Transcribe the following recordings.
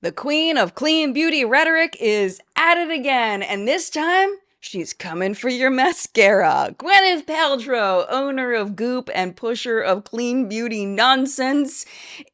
The queen of clean beauty rhetoric is at it again, and this time she's coming for your mascara. Gwyneth Paltrow, owner of Goop and pusher of clean beauty nonsense,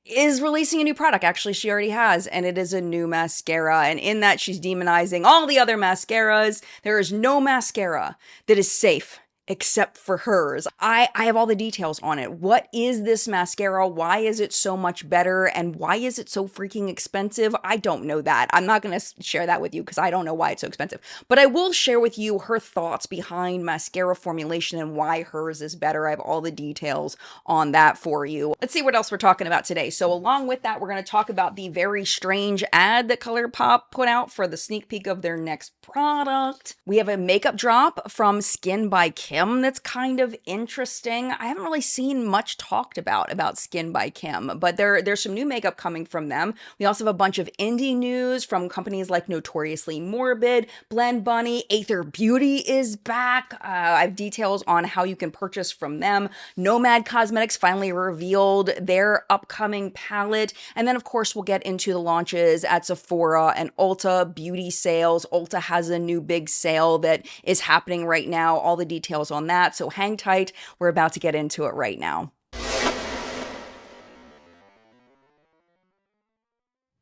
is releasing a new product. Actually, she already has, and it is a new mascara. And in that, she's demonizing all the other mascaras. There is no mascara that is safe except for hers. I have all the details on it. What is this mascara? Why is it so much better? And why is it so freaking expensive? I don't know that. I'm not going to share that with you because I don't know why it's so expensive. But I will share with you her thoughts behind mascara formulation and why hers is better. I have all the details on that for you. Let's see what else we're talking about today. So along with that, we're going to talk about the very strange ad that ColourPop put out for the sneak peek of their next product. We have a makeup drop from Skin by Kim that's kind of interesting. I haven't really seen much talked about Skin by Kim, but there's some new makeup coming from them. We also have a bunch of indie news from companies like Notoriously Morbid, Blend Bunny, Aether Beauty is back. I have details on how you can purchase from them. Nomad Cosmetics finally revealed their upcoming palette. And then, of course, we'll get into the launches at Sephora and Ulta beauty sales. Ulta has a new big sale that is happening right now. All the details on that. So hang tight. We're about to get into it right now.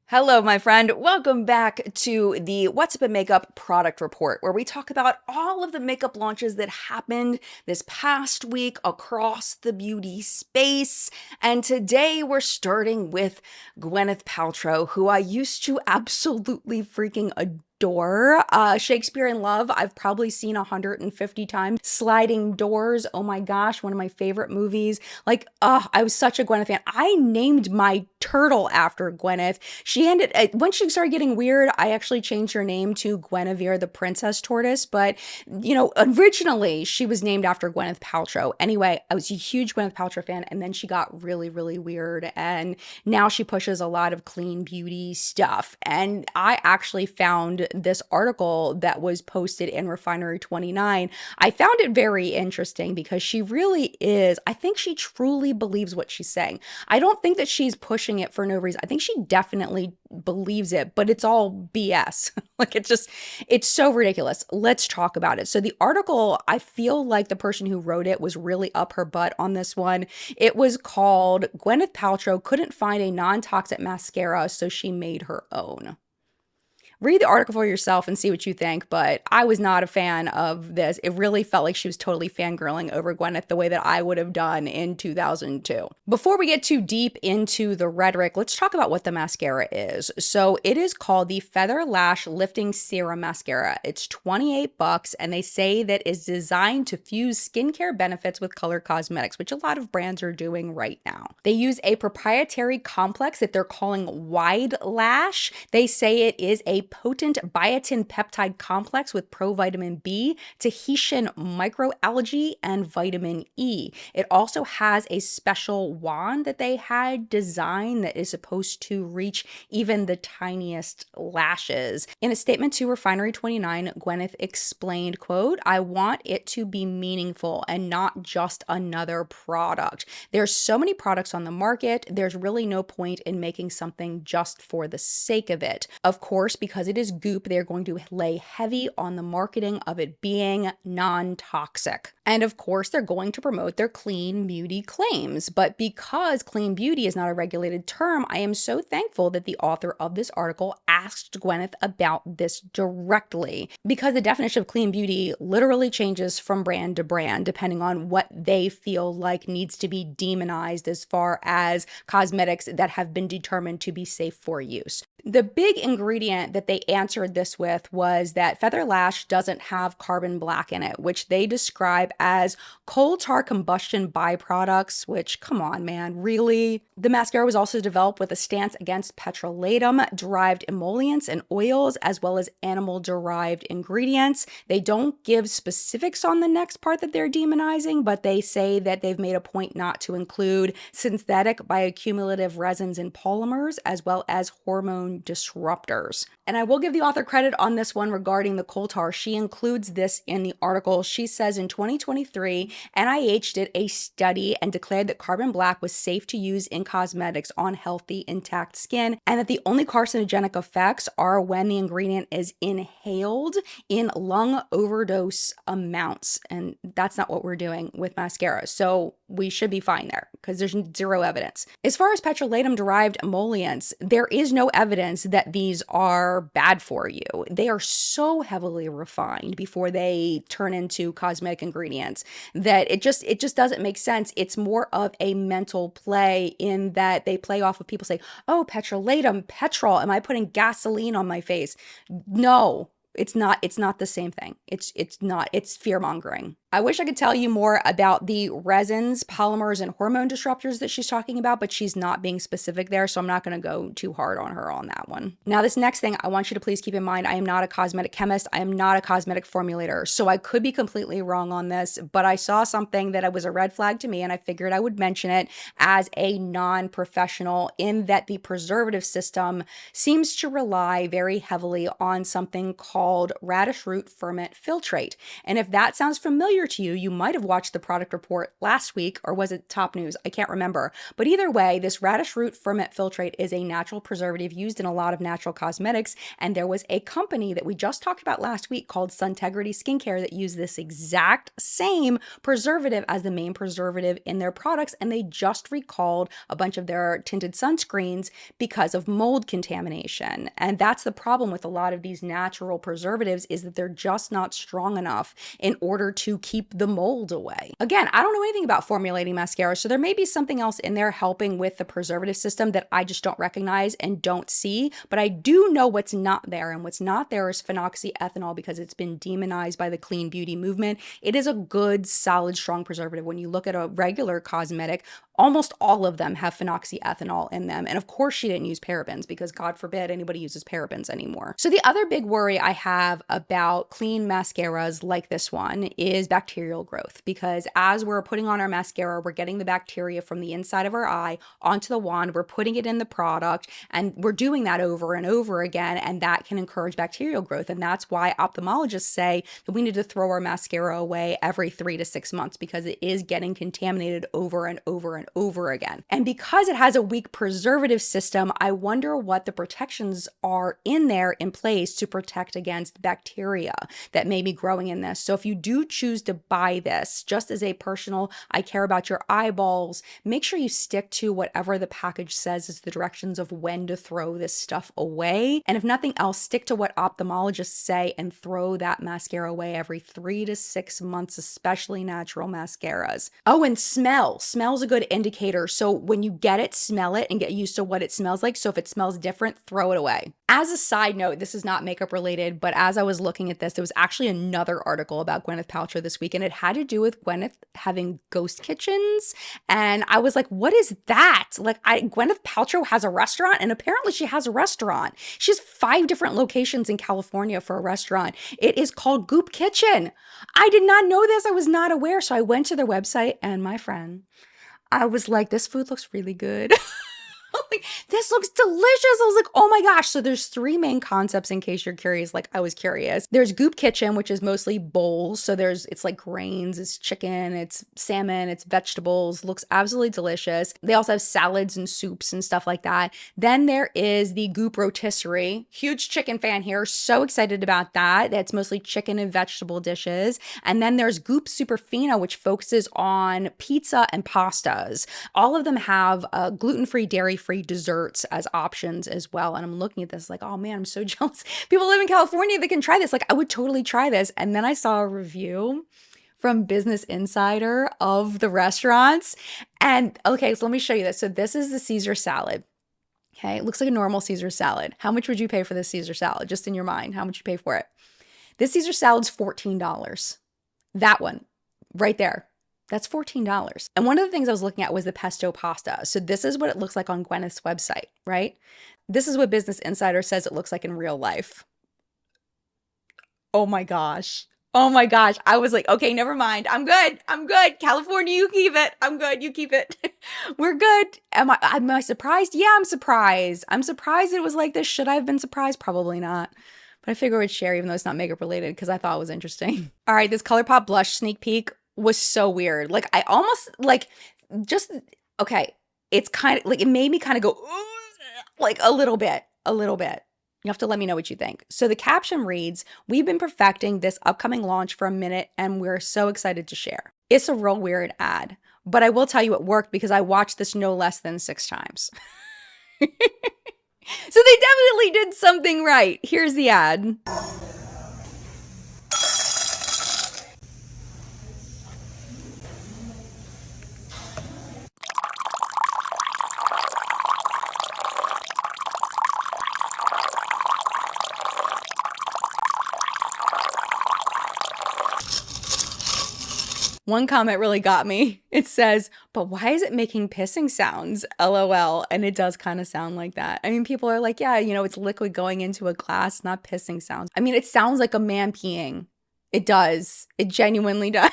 Hello, my friend. Welcome back to the What's Up in Makeup product report, where we talk about all of the makeup launches that happened this past week across the beauty space. And today we're starting with Gwyneth Paltrow, who I used to absolutely freaking adore. Shakespeare in Love, I've probably seen 150 times. Sliding Doors, oh my gosh, one of my favorite movies. I was such a Gwyneth fan. I named my turtle after Gwyneth. When she started getting weird, I actually changed her name to Guinevere the Princess Tortoise, but originally she was named after Gwyneth Paltrow. Anyway, I was a huge Gwyneth Paltrow fan, and then she got really, really weird, and now she pushes a lot of clean beauty stuff. And I actually found this article that was posted in Refinery 29. I found it very interesting because she really is, I think she truly believes what she's saying. I don't think that she's pushing it for no reason. I think she definitely believes it, but it's all BS. It's so ridiculous. Let's talk about it. So the article, I feel like the person who wrote it was really up her butt on this one. It was called Gwyneth Paltrow Couldn't Find a Non-Toxic Mascara, so she made her own. Read the article for yourself and see what you think, but I was not a fan of this. It really felt like she was totally fangirling over Gwyneth the way that I would have done in 2002. Before we get too deep into the rhetoric, let's talk about what the mascara is. So it is called the Feather Lash Lifting Serum Mascara. It's $28, and they say that it's designed to fuse skincare benefits with color cosmetics, which a lot of brands are doing right now. They use a proprietary complex that they're calling Wide Lash. They say it is a potent biotin peptide complex with provitamin B, Tahitian microalgae, and vitamin E. It also has a special wand that they had designed that is supposed to reach even the tiniest lashes. In a statement to Refinery 29, Gwyneth explained, quote, "I want it to be meaningful and not just another product. There's so many products on the market, there's really no point in making something just for the sake of it. Of course, because it is Goop, they're going to lay heavy on the marketing of it being non-toxic. And of course, they're going to promote their clean beauty claims. But because clean beauty is not a regulated term, I am so thankful that the author of this article asked Gwyneth about this directly, because the definition of clean beauty literally changes from brand to brand, depending on what they feel like needs to be demonized as far as cosmetics that have been determined to be safe for use. The big ingredient that they answered this with was that Feather Lash doesn't have carbon black in it, which they describe as coal tar combustion byproducts, which, come on, man, really? The mascara was also developed with a stance against petroleum-derived emollients and oils, as well as animal-derived ingredients. They don't give specifics on the next part that they're demonizing, but they say that they've made a point not to include synthetic bioaccumulative resins and polymers, as well as hormone disruptors. And I will give the author credit on this one regarding the coal tar. She includes this in the article. She says in 2023, NIH did a study and declared that carbon black was safe to use in cosmetics on healthy, intact skin, and that the only carcinogenic effects are when the ingredient is inhaled in lung overdose amounts. And that's not what we're doing with mascara. So we should be fine there because there's zero evidence. As far as petrolatum-derived emollients, there is no evidence that these are bad for you. They are so heavily refined before they turn into cosmetic ingredients that it just doesn't make sense. It's more of a mental play in that they play off of people say, oh, petrolatum, petrol, am I putting gasoline on my face? No. It's not the same thing. It's fear mongering. I wish I could tell you more about the resins, polymers, and hormone disruptors that she's talking about, but she's not being specific there, so I'm not going to go too hard on her on that one. Now, this next thing I want you to please keep in mind, I am not a cosmetic chemist. I am not a cosmetic formulator, so I could be completely wrong on this, but I saw something that was a red flag to me, and I figured I would mention it as a non-professional in that the preservative system seems to rely very heavily on something called radish root ferment filtrate. And if that sounds familiar to you, you might have watched the product report last week, or was it Top News? I can't remember. But either way, this radish root ferment filtrate is a natural preservative used in a lot of natural cosmetics. And there was a company that we just talked about last week called Suntegrity Skincare that used this exact same preservative as the main preservative in their products. And they just recalled a bunch of their tinted sunscreens because of mold contamination. And that's the problem with a lot of these natural preservatives, is that they're just not strong enough in order to keep the mold away. Again, I don't know anything about formulating mascara, so there may be something else in there helping with the preservative system that I just don't recognize and don't see, but I do know what's not there, and what's not there is phenoxyethanol, because it's been demonized by the clean beauty movement. It is a good, solid, strong preservative. When you look at a regular cosmetic, almost all of them have phenoxyethanol in them. And of course she didn't use parabens, because God forbid anybody uses parabens anymore. So the other big worry I have about clean mascaras like this one is bacterial growth, because as we're putting on our mascara, we're getting the bacteria from the inside of our eye onto the wand, we're putting it in the product, and we're doing that over and over again, and that can encourage bacterial growth. And that's why ophthalmologists say that we need to throw our mascara away every 3 to 6 months, because it is getting contaminated over and over and over again. And because it has a weak preservative system, I wonder what the protections are in there in place to protect against bacteria that may be growing in this. So if you do choose to buy this, just as a personal, I care about your eyeballs, make sure you stick to whatever the package says is the directions of when to throw this stuff away. And if nothing else, stick to what ophthalmologists say and throw that mascara away every 3 to 6 months, especially natural mascaras. Oh, and smell. Smell's a good indicator. So when you get it, smell it and get used to what it smells like. So if it smells different, throw it away. As a side note, this is not makeup related, but as I was looking at this, there was actually another article about Gwyneth Paltrow this week, and it had to do with Gwyneth having ghost kitchens. And I was like, what is that? Like, Gwyneth Paltrow has a restaurant, and apparently she has a restaurant. She has 5 different locations in California for a restaurant. It is called Goop Kitchen. I did not know this. I was not aware. So I went to their website, and my friend, I was like, this food looks really good. Like, this looks delicious. I was like, oh my gosh. So there's 3 main concepts, in case you're curious. Like, I was curious. There's Goop Kitchen, which is mostly bowls. So it's like grains, it's chicken, it's salmon, it's vegetables. Looks absolutely delicious. They also have salads and soups and stuff like that. Then there is the Goop Rotisserie. Huge chicken fan here. So excited about that. That's mostly chicken and vegetable dishes. And then there's Goop Superfino, which focuses on pizza and pastas. All of them have gluten-free, dairy-free desserts as options as well. And I'm looking at this like, oh man, I'm so jealous. People live in California that can try this. Like, I would totally try this. And then I saw a review from Business Insider of the restaurants. And okay, so let me show you this. So this is the Caesar salad. Okay, it looks like a normal Caesar salad. How much would you pay for this Caesar salad? Just in your mind, how much you pay for it? This Caesar salad's $14. That one right there. That's $14. And one of the things I was looking at was the pesto pasta. So this is what it looks like on Gwyneth's website, right? This is what Business Insider says it looks like in real life. Oh my gosh. Oh my gosh. I was like, okay, never mind. I'm good. I'm good. California, you keep it. I'm good. You keep it. We're good. Am I surprised? Yeah, I'm surprised. I'm surprised it was like this. Should I have been surprised? Probably not. But I figure we'd share even though it's not makeup related because I thought it was interesting. All right, this ColourPop blush sneak peek was so weird. Like I almost like just okay. It's kind of like it made me kind of go like a little bit, a little bit. You have to let me know what you think. So the caption reads, "We've been perfecting this upcoming launch for a minute and we're so excited to share." It's a real weird ad, but I will tell you it worked because I watched this no less than 6 times. So they definitely did something right. Here's the ad. One comment really got me. It says, "But why is it making pissing sounds? LOL." And it does kind of sound like that. I mean, people are like, yeah, it's liquid going into a glass, not pissing sounds. I mean, it sounds like a man peeing. It does. It genuinely does.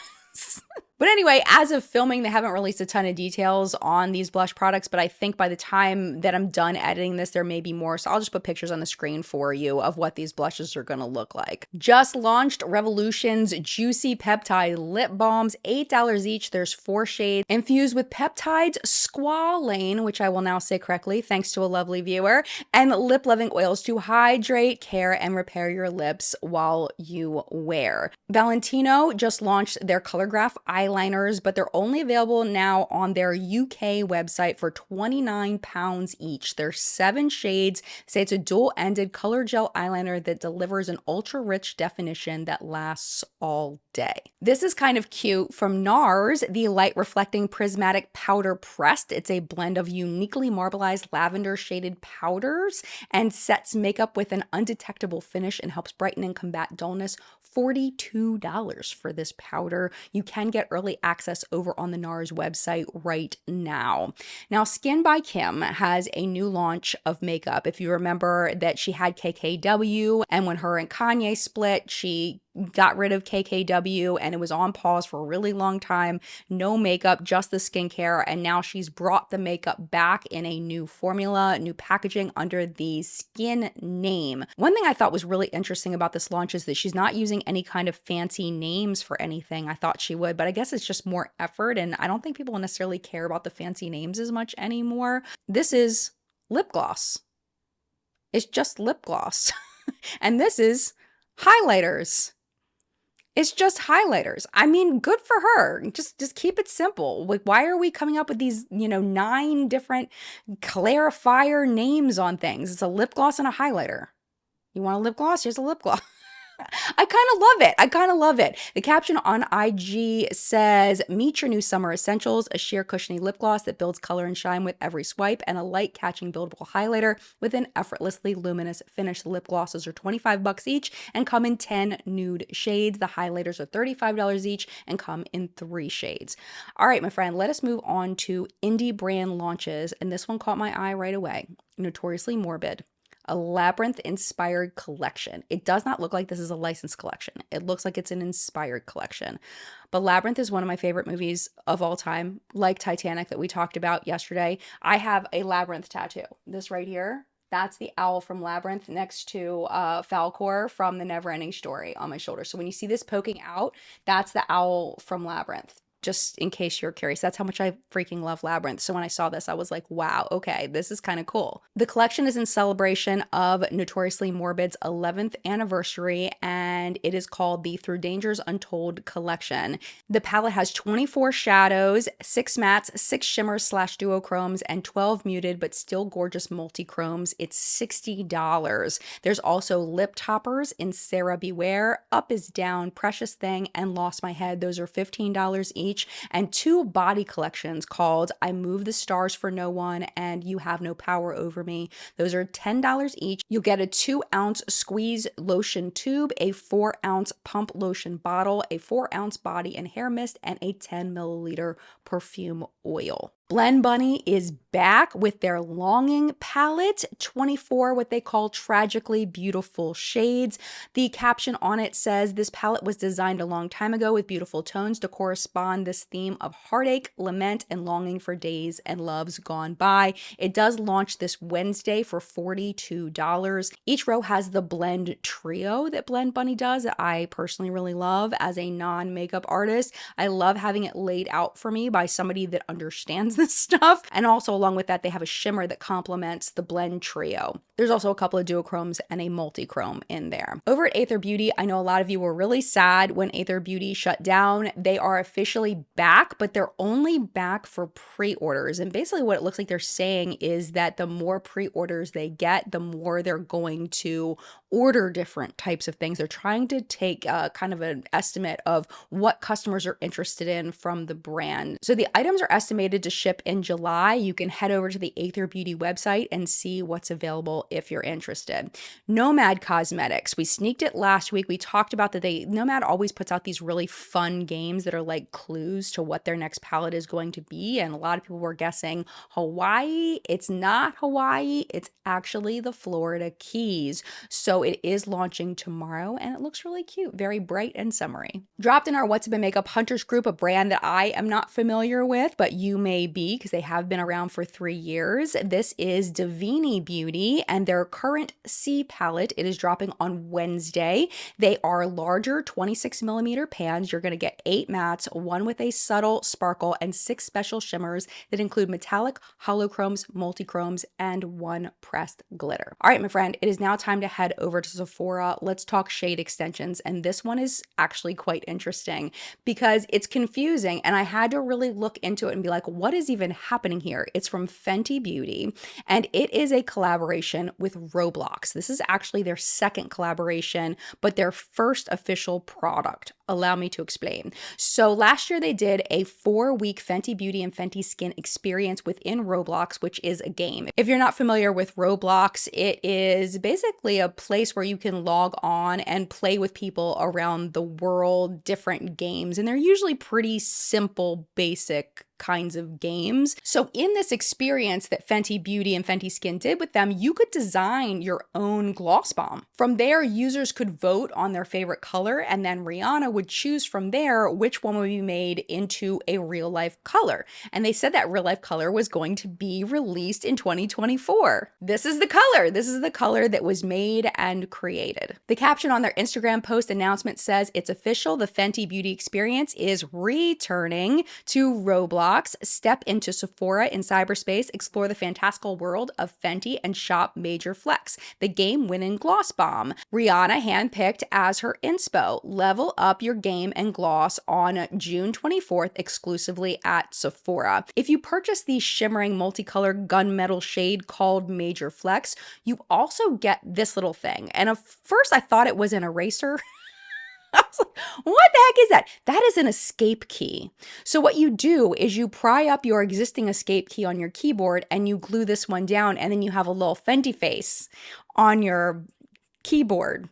But anyway, as of filming, they haven't released a ton of details on these blush products, but I think by the time that I'm done editing this, there may be more. So I'll just put pictures on the screen for you of what these blushes are going to look like. Just launched Revolution's Juicy Peptide Lip Balms, $8 each. There's 4 shades infused with peptides, squalane, which I will now say correctly thanks to a lovely viewer, and lip-loving oils to hydrate, care, and repair your lips while you wear. Valentino just launched their Colorgraph eyeliners, but they're only available now on their UK website for £29 each. There's 7 shades. Say it's a dual-ended color gel eyeliner that delivers an ultra-rich definition that lasts all day. This is kind of cute from NARS, the light reflecting prismatic powder pressed. It's a blend of uniquely marbleized lavender shaded powders and sets makeup with an undetectable finish and helps brighten and combat dullness. $42 for this powder. You can get early access over on the NARS website right now. Now, SKKN By Kim has a new launch of makeup. If you remember that she had KKW, and when her and Kanye split, she got rid of KKW and it was on pause for a really long time. No makeup, just the skincare. And now she's brought the makeup back in a new formula, new packaging under the SKKN name. One thing I thought was really interesting about this launch is that she's not using any kind of fancy names for anything. I thought she would, but I guess it's just more effort. And I don't think people necessarily care about the fancy names as much anymore. This is lip gloss. It's just lip gloss. And this is highlighters. It's just highlighters. I mean, good for her. Just keep it simple. Like, why are we coming up with these, 9 different clarifier names on things? It's a lip gloss and a highlighter. You want a lip gloss? Here's a lip gloss. I kind of love it. I kind of love it. The caption on IG says, "Meet your new summer essentials, a sheer cushiony lip gloss that builds color and shine with every swipe, and a light catching buildable highlighter with an effortlessly luminous finish." The lip glosses are $25 each and come in 10 nude shades. The highlighters are $35 each and come in 3 shades. All right, my friend, let us move on to indie brand launches. And this one caught my eye right away. Notoriously Morbid. A labyrinth-inspired collection. It does not look like this is a licensed collection. It looks like it's an inspired collection. But Labyrinth is one of my favorite movies of all time, like Titanic that we talked about yesterday. I have a Labyrinth tattoo. This right here, that's the owl from Labyrinth next to Falcor from The Neverending Story on my shoulder. So when you see this poking out, that's the owl from Labyrinth. Just in case you're curious, that's how much I freaking love Labyrinth. So when I saw this, I was like, wow, okay, this is kind of cool. The collection is in celebration of Notoriously Morbid's 11th anniversary, and it is called the Through Dangers Untold collection. The palette has 24 shadows, 6 mattes, 6 shimmers / duochromes, and 12 muted but still gorgeous multi-chromes. It's $60. There's also lip toppers in Sarah Beware, Up Is Down, Precious Thing, and Lost My Head. Those are $15 each. And 2 body collections called I Move the Stars for No One and You Have No Power Over Me. Those are $10 each. You'll get a 2-ounce squeeze lotion tube, a 4-ounce pump lotion bottle, a 4-ounce body and hair mist, and a 10 milliliter perfume oil. Blend Bunny is back with their Longing palette, 24 what they call tragically beautiful shades. The caption on it says, this palette was designed a long time ago with beautiful tones to correspond this theme of heartache, lament, and longing for days and loves gone by. It does launch this Wednesday for $42. Each row has the blend trio that Blend Bunny does that I personally really love as a non-makeup artist. I love having it laid out for me by somebody that understands this stuff. And also along with that, they have a shimmer that complements the blend trio. There's also a couple of duochromes and a multi-chrome in there. Over at Aether Beauty, I know a lot of you were really sad when Aether Beauty shut down. They are officially back, but they're only back for pre-orders. And basically what it looks like they're saying is that the more pre-orders they get, the more they're going to order different types of things. They're trying to take kind of an estimate of what customers are interested in from the brand. So the items are estimated to ship in July. You can head over to the Aether Beauty website and see what's available if you're interested. Nomad Cosmetics. We sneaked it last week. We talked about that Nomad always puts out these really fun games that are like clues to what their next palette is going to be. And a lot of people were guessing Hawaii. It's not Hawaii. It's actually the Florida Keys. So it is launching tomorrow and it looks really cute, very bright and summery. Dropped in our What's Up in Makeup Hunters group, a brand that I am not familiar with, but you may be because they have been around for 3 years. This is Davini Beauty and their current C palette. It is dropping on Wednesday. They are larger 26mm pans. You're going to get 8 mattes, 1 with a subtle sparkle, and 6 special shimmers that include metallic, holochromes, multichromes, and 1 pressed glitter. All right, my friend, it is now time to head over to Sephora. Let's talk shade extensions. And this one is actually quite interesting because it's confusing and I had to really look into it and be like, what is even happening here? It's from Fenty Beauty and it is a collaboration with Roblox. This is actually their second collaboration, but their first official product. Allow me to explain. So last year they did a 4-week Fenty Beauty and Fenty Skin experience within Roblox, which is a game. If you're not familiar with Roblox, it is basically a place where you can log on and play with people around the world, different games, and they're usually pretty simple, basic kinds of games. So in this experience that Fenty Beauty and Fenty Skin did with them, you could design your own gloss bomb. From there, users could vote on their favorite color, and then Rihanna would choose from there which one would be made into a real life color. And they said that real life color was going to be released in 2024. This is the color. This is the color that was made and created. The caption on their Instagram post announcement says, it's official, the Fenty Beauty experience is returning to Roblox. Step into Sephora in cyberspace, explore the fantastical world of Fenty, and shop Major Flex, the game-winning gloss bomb. Rihanna handpicked as her inspo. Level up your game and gloss on June 24th exclusively at Sephora. If you purchase the shimmering multicolored gunmetal shade called Major Flex, you also get this little thing. And at first I thought it was an eraser. I was like, what the heck is that? That is an escape key. So what you do is you pry up your existing escape key on your keyboard and you glue this one down and then you have a little Fenty face on your keyboard.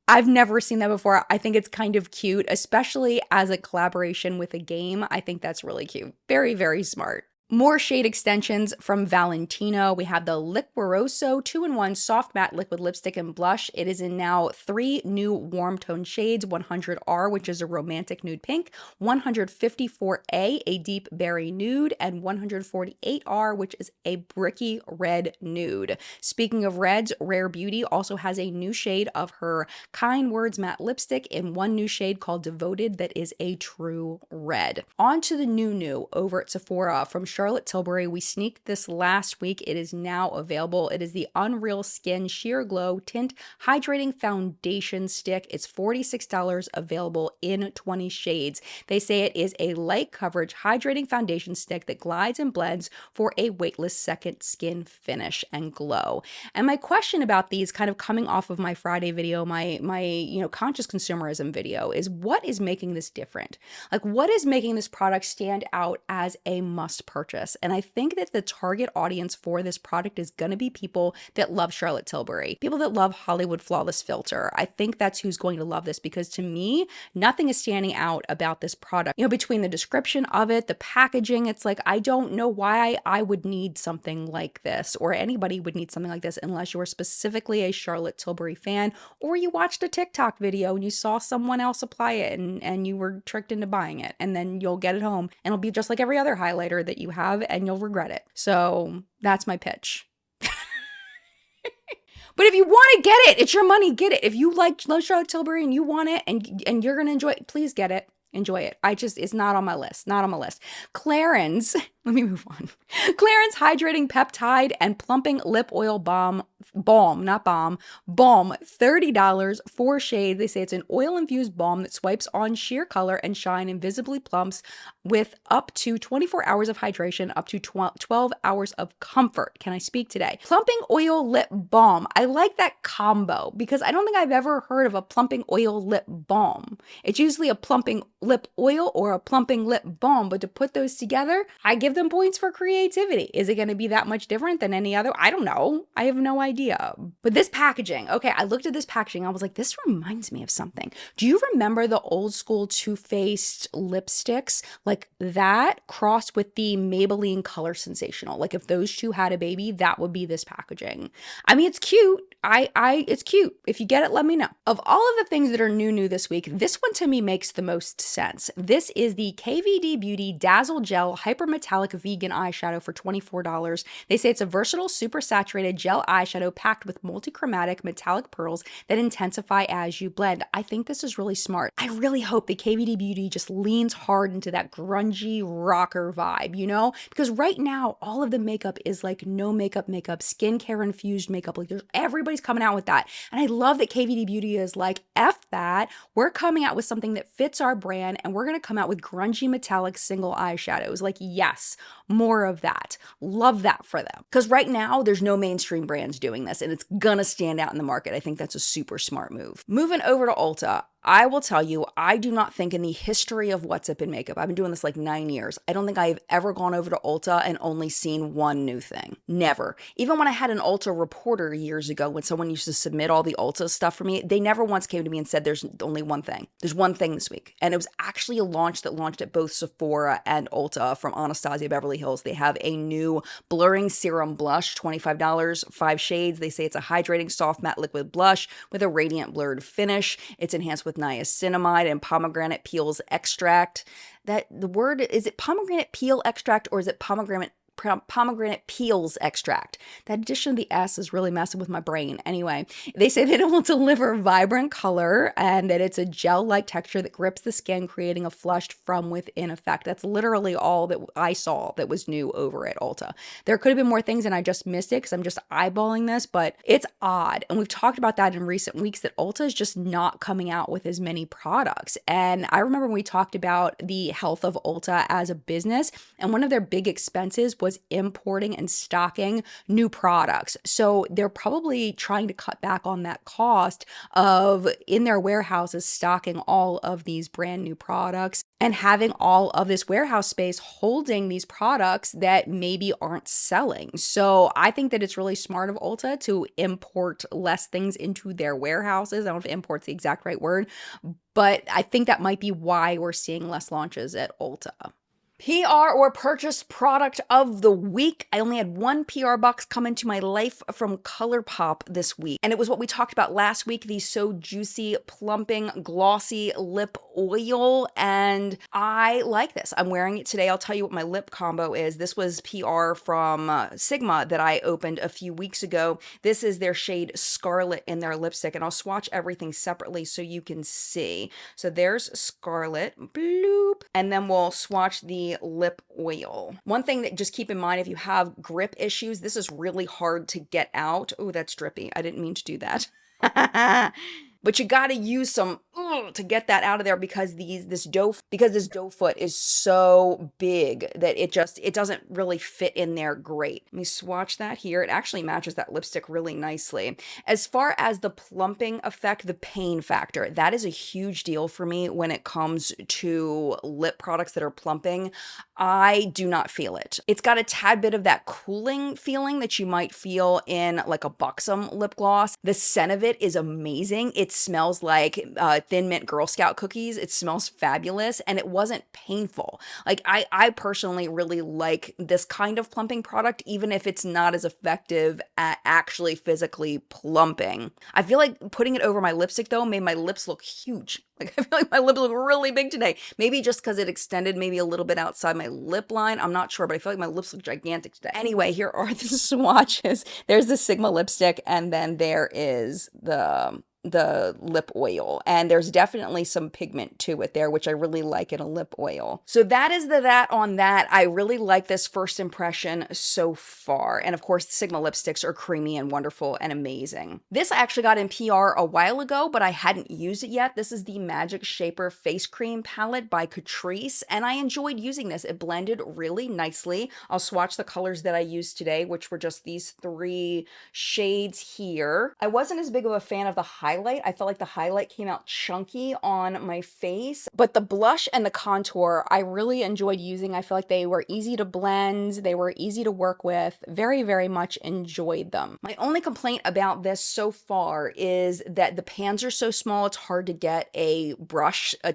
I've never seen that before. I think it's kind of cute, especially as a collaboration with a game. I think that's really cute. Very, very smart. More shade extensions from Valentino. We have the Liquoroso 2-in-1 Soft Matte Liquid Lipstick and Blush. It is in now 3 new warm tone shades, 100R, which is a romantic nude pink, 154A, a deep berry nude, and 148R, which is a bricky red nude. Speaking of reds, Rare Beauty also has a new shade of her Kind Words matte lipstick in 1 new shade called Devoted that is a true red. On to the new over at Sephora from Charlotte Tilbury. We sneaked this last week. It is now available. It is the Unreal Skin Sheer Glow Tint Hydrating Foundation Stick. It's $46, available in 20 shades. They say it is a light coverage hydrating foundation stick that glides and blends for a weightless second skin finish and glow. And my question about these, kind of coming off of my Friday video, my conscious consumerism video, is what is making this different? Like, what is making this product stand out as a must purchase purchase. And I think that the target audience for this product is going to be people that love Charlotte Tilbury, people that love Hollywood Flawless Filter. I think that's who's going to love this, because to me, nothing is standing out about this product. You know, between the description of it, the packaging, it's like, I don't know why I would need something like this, or anybody would need something like this, unless you're specifically a Charlotte Tilbury fan, or you watched a TikTok video and you saw someone else apply it and you were tricked into buying it, and then you'll get it home and it'll be just like every other highlighter that you have and you'll regret it. So that's my pitch. But if you want to get it, it's your money, get it. If you love Charlotte Tilbury and you want it and you're going to enjoy it, please get it. Enjoy it. It's not on my list. Not on my list. Clarins, let me move on. Clarins Hydrating Peptide and Plumping Lip Oil Balm, not balm, Balm, $30, 4 shades. They say it's an oil-infused balm that swipes on sheer color and shine and visibly plumps with up to 24 hours of hydration, up to 12 hours of comfort. Can I speak today? Plumping Oil Lip Balm. I like that combo because I don't think I've ever heard of a plumping oil lip balm. It's usually a plumping lip oil or a plumping lip balm, but to put those together, I give them points for creativity. Is it going to be that much different than any other? I don't know. I have no idea. But this packaging, okay, I looked at this packaging. I was like, this reminds me of something. Do you remember the old school Too Faced lipsticks? Like that crossed with the Maybelline Color Sensational. Like if those two had a baby, that would be this packaging. I mean, it's cute. It's cute. If you get it, let me know. Of all of the things that are new this week, this one to me makes the most sense. This is the KVD Beauty Dazzle Gel Hypermetallic Vegan Eyeshadow for $24. They say it's a versatile, super saturated gel eyeshadow packed with multichromatic metallic pearls that intensify as you blend. I think this is really smart. I really hope that KVD Beauty just leans hard into that grungy rocker vibe, you know? Because right now, all of the makeup is like no makeup, skincare infused makeup. Like everybody's coming out with that. And I love that KVD Beauty is like, F that. We're coming out with something that fits our brand, and we're going to come out with grungy metallic single eyeshadows. Like, yes, more of that. Love that for them. Because right now, there's no mainstream brands doing this, and it's going to stand out in the market. I think that's a super smart move. Moving over to Ulta. I will tell you, I do not think in the history of What's Up in Makeup, I've been doing this like 9 years, I don't think I've ever gone over to Ulta and only seen one new thing. Never. Even when I had an Ulta reporter years ago, when someone used to submit all the Ulta stuff for me, they never once came to me and said there's only one thing. There's one thing this week. And it was actually a launch that launched at both Sephora and Ulta from Anastasia Beverly Hills. They have a new blurring serum blush, $25, 5 shades. They say it's a hydrating soft matte liquid blush with a radiant blurred finish. It's enhanced with niacinamide and pomegranate peels extract. That the word, is it pomegranate peel extract or is it pomegranate peels extract? That addition of the S is really messing with my brain. Anyway, they say that it will deliver vibrant color and that it's a gel-like texture that grips the skin, creating a flushed from within effect. That's literally all that I saw that was new over at Ulta. There could have been more things and I just missed it because I'm just eyeballing this, but it's odd. And we've talked about that in recent weeks, that Ulta is just not coming out with as many products. And I remember when we talked about the health of Ulta as a business, and one of their big expenses was importing and stocking new products. So they're probably trying to cut back on that cost of in their warehouses stocking all of these brand new products and having all of this warehouse space holding these products that maybe aren't selling. So I think that it's really smart of Ulta to import less things into their warehouses. I don't know if import's the exact right word, but I think that might be why we're seeing less launches at Ulta. PR or purchased product of the week. I only had one PR box come into my life from ColourPop this week. And it was what we talked about last week, the So Juicy Plumping Glossy Lip Oil. And I like this. I'm wearing it today. I'll tell you what my lip combo is. This was PR from Sigma that I opened a few weeks ago. This is their shade Scarlet in their lipstick. And I'll swatch everything separately so you can see. So there's Scarlet, bloop. And then we'll swatch the lip oil. One thing that just keep in mind, if you have grip issues, this is really hard to get out. Oh, that's drippy. I didn't mean to do that. but you got to use some to get that out of there because this doe foot is so big that it doesn't really fit in there great. Let me swatch that here. It actually matches that lipstick really nicely. As far as the plumping effect, the pain factor, that is a huge deal for me when it comes to lip products that are plumping. I do not feel it. It's got a tad bit of that cooling feeling that you might feel in like a Buxom lip gloss. The scent of it is amazing. It smells like Thin Mint Girl Scout cookies. It smells fabulous, and it wasn't painful. Like I personally really like this kind of plumping product, even if it's not as effective at actually physically plumping. I feel like putting it over my lipstick though made my lips look huge. Like I feel like my lips look really big today. Maybe just because it extended maybe a little bit outside my lip line. I'm not sure, but I feel like my lips look gigantic today. Anyway, here are the swatches. There's the Sigma lipstick, and then there is the lip oil, and there's definitely some pigment to it there, which I really like in a lip oil. So that is that on that. I really like this first impression so far, and of course Sigma lipsticks are creamy and wonderful and amazing. This I actually got in PR a while ago, but I hadn't used it yet. This is the Magic Shaper Face Cream Palette by Catrice, and I enjoyed using this. It blended really nicely. I'll swatch the colors that I used today, which were just these 3 shades here. I wasn't as big of a fan of the highlight. I felt like the highlight came out chunky on my face, but the blush and the contour I really enjoyed using. I feel like they were easy to blend, they were easy to work with, very, very much enjoyed them. My only complaint about this so far is that the pans are so small, it's hard to get a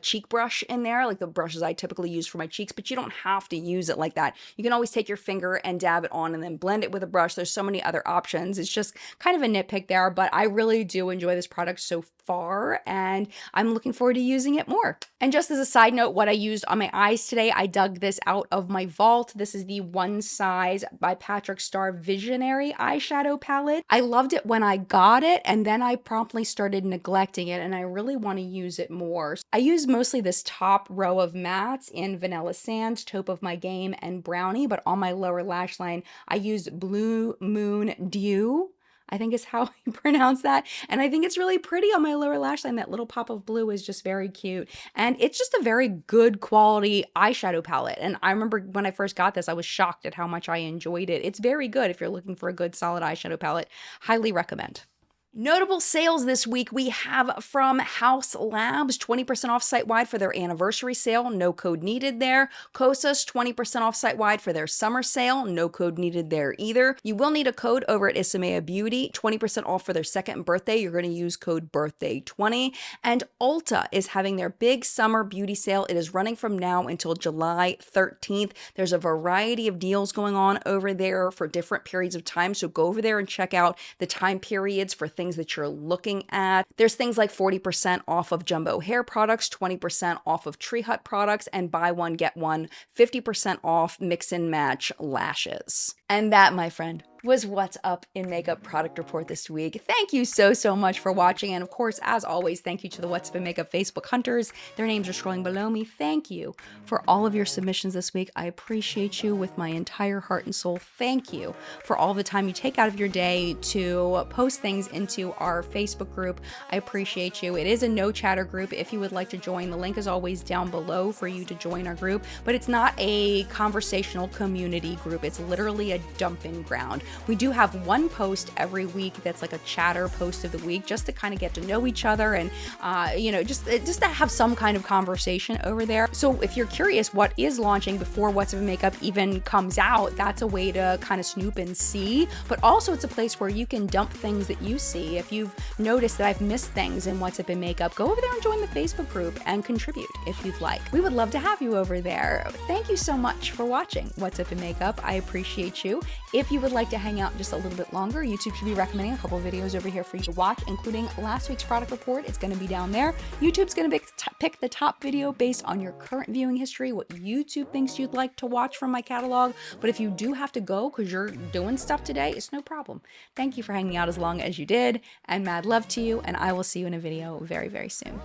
cheek brush in there, like the brushes I typically use for my cheeks, but you don't have to use it like that. You can always take your finger and dab it on and then blend it with a brush. There's so many other options. It's just kind of a nitpick there, but I really do enjoy this product so far, and I'm looking forward to using it more. And just as a side note, what I used on my eyes today, I dug this out of my vault. This is the One Size by Patrick Starr Visionary eyeshadow palette. I loved it when I got it, and then I promptly started neglecting it, and I really want to use it more. I use mostly this top row of mattes in Vanilla Sand, Taupe of My Game, and Brownie, but on my lower lash line, I used Blue Moon Dew, I think is how you pronounce that. And I think it's really pretty on my lower lash line. That little pop of blue is just very cute. And it's just a very good quality eyeshadow palette. And I remember when I first got this, I was shocked at how much I enjoyed it. It's very good if you're looking for a good solid eyeshadow palette. Highly recommend. Notable sales this week we have from House Labs, 20% off site-wide for their anniversary sale, no code needed there. Kosas, 20% off site-wide for their summer sale, no code needed there either. You will need a code over at Isamaya Beauty, 20% off for their second birthday. You're going to use code BIRTHDAY20. And Ulta is having their big summer beauty sale. It is running from now until July 13th. There's a variety of deals going on over there for different periods of time, so go over there and check out the time periods for things that you're looking at. There's things like 40% off of Jumbo hair products, 20% off of Tree Hut products, and buy one, get one, 50% off mix and match lashes. And that, my friend, was what's up in makeup product report this week. Thank you so much for watching, and of course, as always, thank you to the What's Up in Makeup Facebook hunters. Their names are scrolling below me. Thank you for all of your submissions this week. I appreciate you with my entire heart and soul. Thank you for all the time you take out of your day to post things into our Facebook group. I appreciate you. It is a no chatter group. If you would like to join, the link is always down below for you to join our group, but it's not a conversational community group. It's literally a dumping ground. We do have one post every week that's like a chatter post of the week, just to kind of get to know each other and, just to have some kind of conversation over there. So if you're curious what is launching before What's Up in Makeup even comes out, that's a way to kind of snoop and see. But also it's a place where you can dump things that you see. If you've noticed that I've missed things in What's Up in Makeup, go over there and join the Facebook group and contribute if you'd like. We would love to have you over there. Thank you so much for watching What's Up in Makeup. I appreciate you. If you would like to hang out just a little bit longer, YouTube should be recommending a couple of videos over here for you to watch, including last week's product report. It's going to be down there. YouTube's going to pick the top video based on your current viewing history, what YouTube thinks you'd like to watch from my catalog. But if you do have to go because you're doing stuff today, it's no problem. Thank you for hanging out as long as you did, and mad love to you, and I will see you in a video very, very soon.